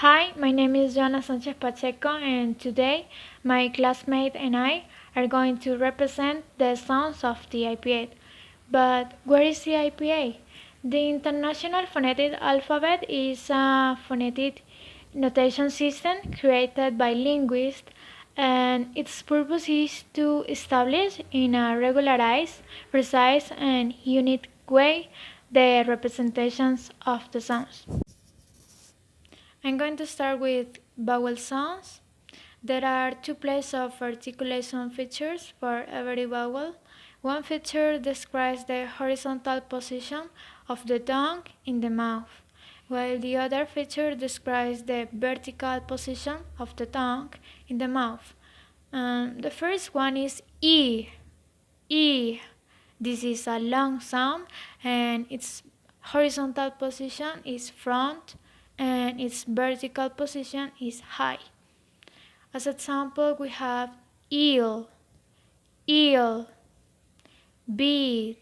Hi, my name is Johanna Sánchez Pacheco, and today my classmate and I are going to represent the sounds of the IPA. But where is the IPA? The International Phonetic Alphabet is a phonetic notation system created by linguists, and its purpose is to establish in a regularized, precise, and unique way the representations of the sounds. I'm going to start with vowel sounds. There are two places of articulation features for every vowel. One feature describes the horizontal position of the tongue in the mouth, while the other feature describes the vertical position of the tongue in the mouth. The first one is E. E. This is a long sound and its horizontal position is front and its vertical position is high. As example, we have eel, eel, beat,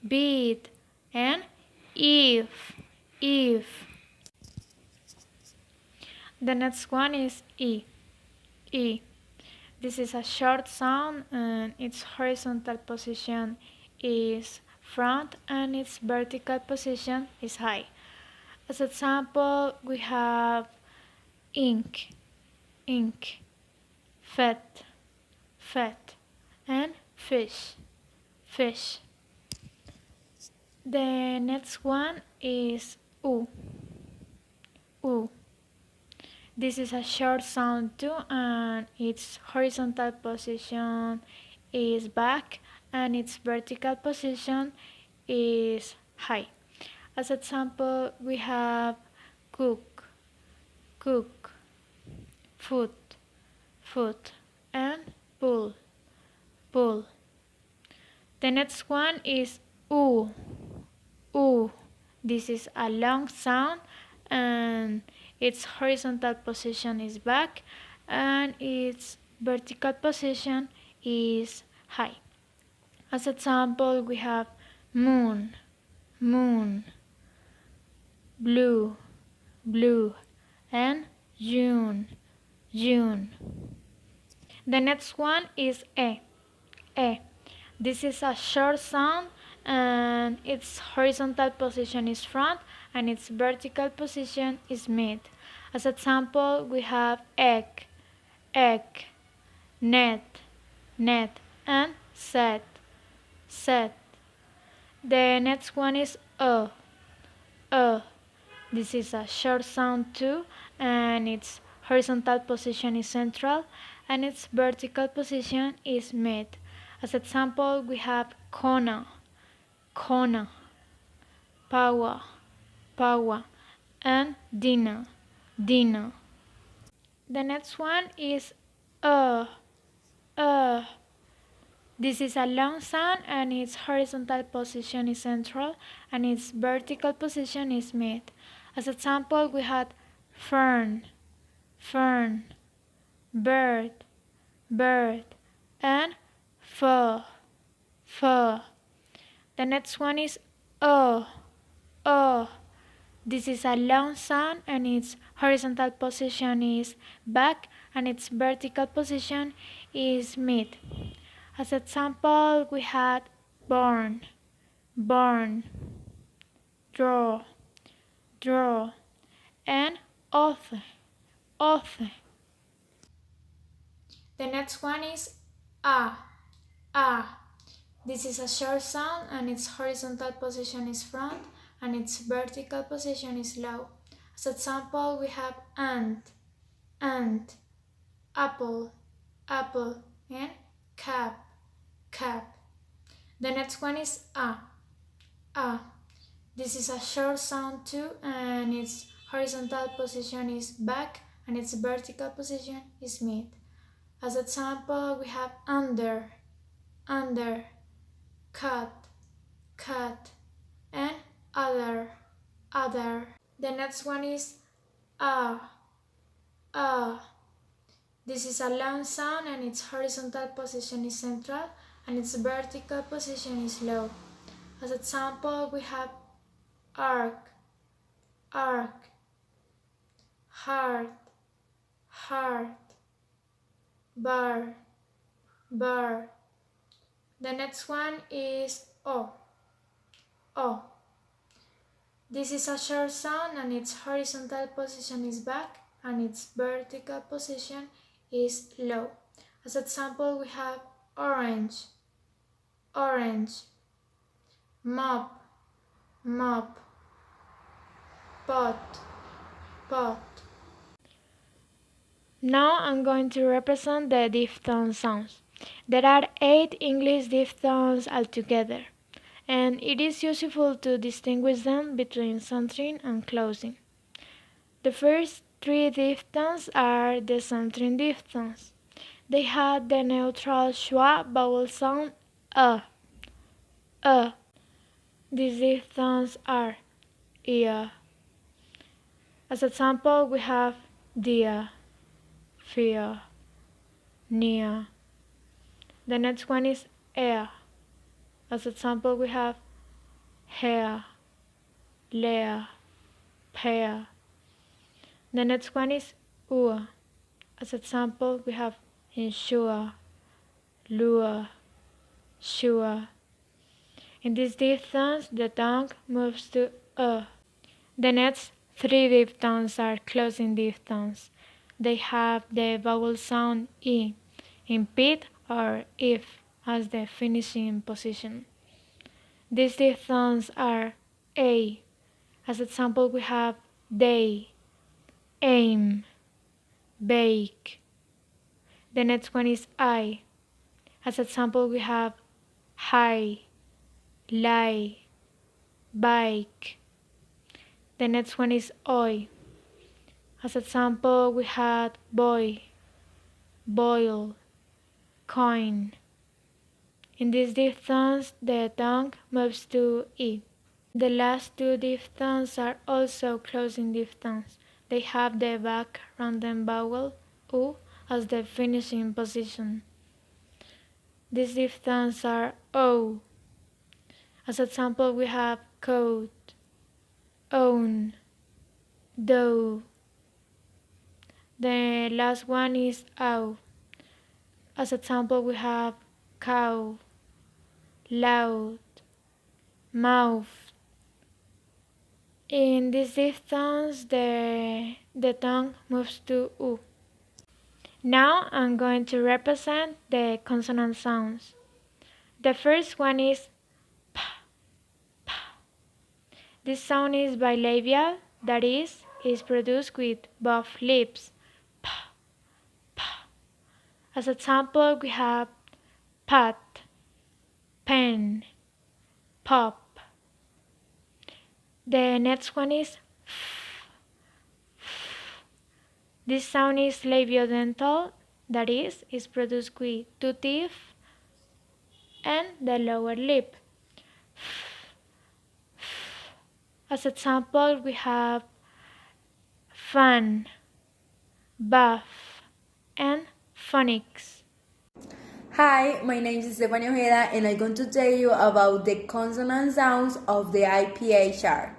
beat, and if, if. The next one is E, E. This is a short sound and its horizontal position is front and its vertical position is high. As example, we have ink, ink, fat, fat, and fish, fish. The next one is U, U. This is a short sound too, and its horizontal position is back and its vertical position is high. As example, we have cook, cook, foot, foot, and pull, pull. The next one is oo, oo. This is a long sound and its horizontal position is back and its vertical position is high. As example, we have moon, moon, blue, blue, and June, June. The next one is E, E. This is a short sound and its horizontal position is front and its vertical position is mid. As example, we have egg, egg, net, net, and set, set. The next one is This is a short sound too, and its horizontal position is central and its vertical position is mid. As example, we have kona, kona, pawa, pawa, and dina, dina. The next one is This is a long sound and its horizontal position is central and its vertical position is mid. As example, we had fern, fern, bird, bird, and fur, fur. The next one is oh. This is a long sound and its horizontal position is back and its vertical position is mid. As example, we had born, born, draw, draw, and oath, oath. The next one is ah. This is a short sound and its horizontal position is front and its vertical position is low. As example, we have ant, apple, apple, and cap, cap. The next one is This is a short sound too and its horizontal position is back and its vertical position is mid. As example, we have under, cut, cut, and other. The next one is This is a long sound and its horizontal position is central and its vertical position is low. As example, we have arc, heart, heart, bar, bar. The next one is O, O. This is a short sound and its horizontal position is back and its vertical position is low. As example, we have orange, orange, mop, mop, pot, pot. Now I'm going to represent the diphthong sounds. There are 8 English diphthongs altogether, and it is useful to distinguish them between centering and closing. The first 3 diphthongs are the centering diphthongs. They have the neutral schwa vowel sound a. These diphthongs are ia. As example, we have dia, fia, nia. The next one is ea. As example, we have hea, lea, pea. The next one is ua. As example, we have insua, lua, shua. In these diphthongs, the tongue moves to The next 3 diphthongs are closing diphthongs. They have the vowel sound I in pit or if as the finishing position. These diphthongs are a. As example, we have day, aim, bake. The next one is I. As example, we have high, lie, bike. The next one is oi. As example, we had boy, boil, coin. In these diphthongs, the tongue moves to I. The last 2 diphthongs are also closing diphthongs. They have the back rounded vowel U as the finishing position. These diphthongs are O. As example, we have coat, own, dough. The last one is ow. As example, we have cow, loud, mouth. In these diphthongs, the tongue moves to U. Now I'm going to represent the consonant sounds. The first one is p, p. This sound is bilabial, that is produced with both lips. P, p. As example, we have pot, pen, pop. The next one is f, f. This sound is labiodental, that is produced with 2 teeth and the lower lip. As example, we have fan, bath, and phonics. Hi, my name is Esstefany Ojeda and I'm going to tell you about the consonant sounds of the IPA chart.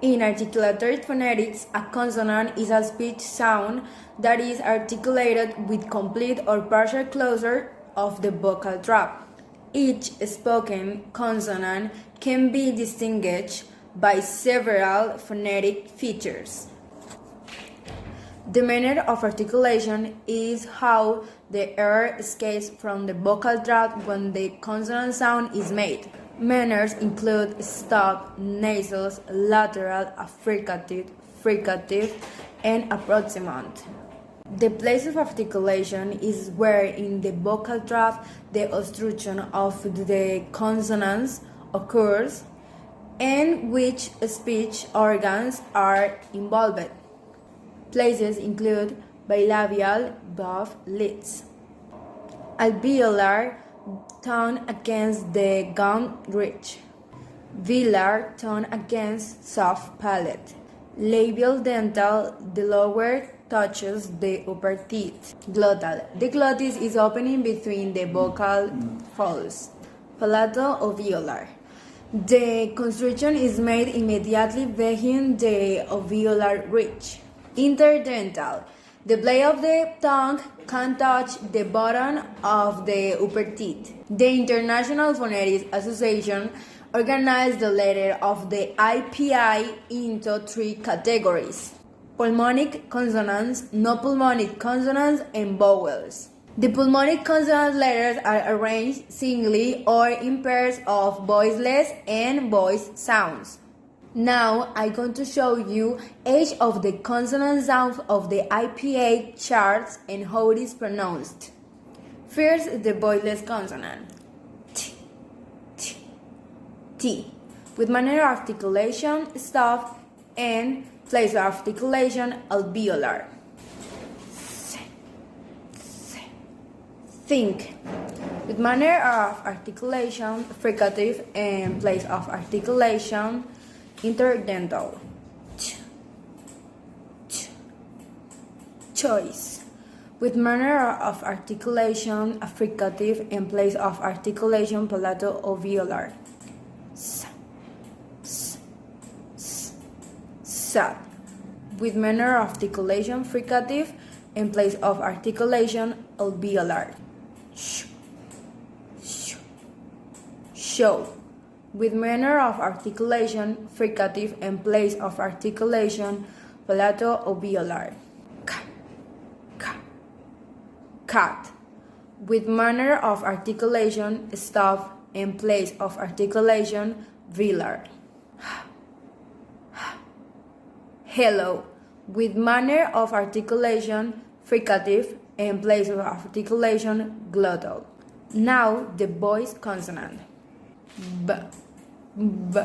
In articulatory phonetics, a consonant is a speech sound that is articulated with complete or partial closure of the vocal tract. Each spoken consonant can be distinguished by several phonetic features. The manner of articulation is how the air escapes from the vocal tract when the consonant sound is made. Manners include stop, nasals, lateral, affricative, fricative, and approximant. The place of articulation is where in the vocal tract the obstruction of the consonants occurs and which speech organs are involved. Places include bilabial, both lids, alveolar, tongue against the gum ridge, velar, tongue against soft palate, labial dental, the lower touches the upper teeth, glottal, the glottis is opening between the vocal folds, palato-alveolar. The constriction is made immediately behind the alveolar ridge. Interdental. The blade of the tongue can touch the bottom of the upper teeth. The International Phonetic Association organized the letter of the IPA into 3 categories: pulmonic consonants, no pulmonic consonants, and vowels. The pulmonic consonant letters are arranged singly or in pairs of voiceless and voiced sounds. Now I'm going to show you each of the consonant sounds of the IPA charts and how it is pronounced. First, the voiceless consonant. T, T, T. With manner of articulation, stop, and place of articulation, alveolar. S, S. Think. With manner of articulation, fricative, and place of articulation, interdental. Ch, ch. Choice. With manner of articulation, fricative, and place of articulation, palato-alveolar. S, s, s, sad. With manner of articulation, fricative, and place of articulation, alveolar. Sh, sh. Show. With manner of articulation, fricative, and place of articulation, palato-alveolar. K, k. Cat. With manner of articulation, stop, and place of articulation, velar. Hello. With manner of articulation, fricative, and place of articulation, glottal. Now the voice consonant. B, b,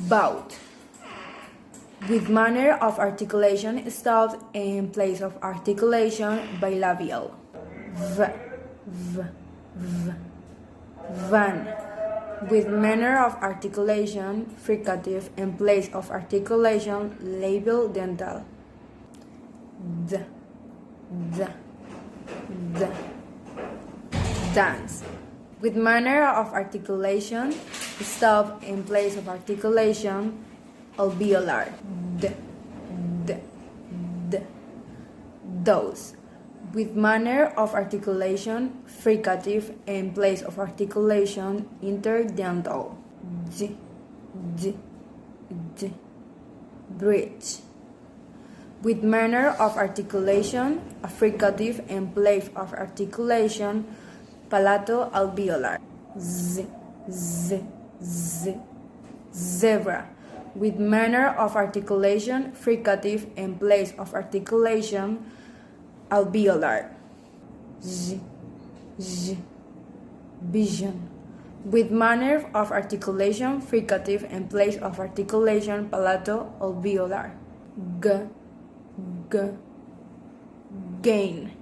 bout. With manner of articulation, stopped, and place of articulation, bilabial. V, v, v, van. With manner of articulation, fricative, and place of articulation, labial dental. D, d, d. Dance. With manner of articulation, stop, and place of articulation, alveolar. D, d, d. Dose. With manner of articulation, fricative, and place of articulation, interdental. D, d, d. Bridge. With manner of articulation, fricative, and place of articulation, palato-alveolar. Z, z, z. Zebra. With manner of articulation, fricative, and place of articulation, alveolar. Z, z. Vision. With manner of articulation, fricative, and place of articulation, palato-alveolar. G, g. Gain.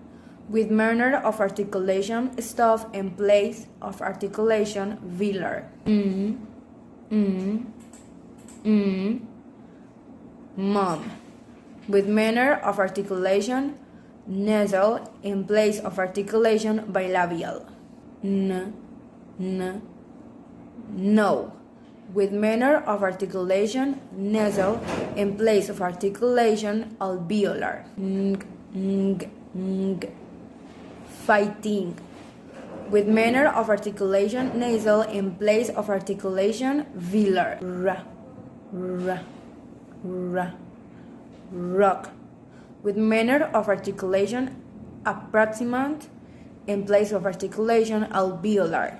With manner of articulation, stop, and place of articulation, velar. Mom. With manner of articulation, nasal, and place of articulation, bilabial. N, n. No. With manner of articulation, nasal, and place of articulation, alveolar. Ng, ng, ng. Fighting. With manner of articulation, nasal, and place of articulation, velar. Ra, ra, ra. Rock. With manner of articulation, approximant, and place of articulation, alveolar.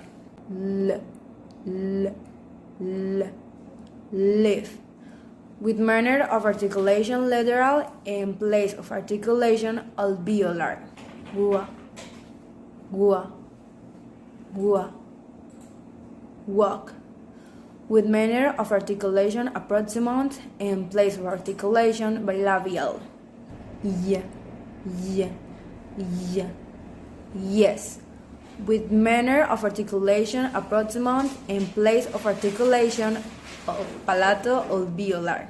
L, l, l. Live. With manner of articulation, lateral, and place of articulation, alveolar. Gua, gua, gua. Walk. With manner of articulation, approximant, and place of articulation, bilabial. Yeah, yeah, yeah. Yes. With manner of articulation, approximant, and place of articulation, palato-alveolar.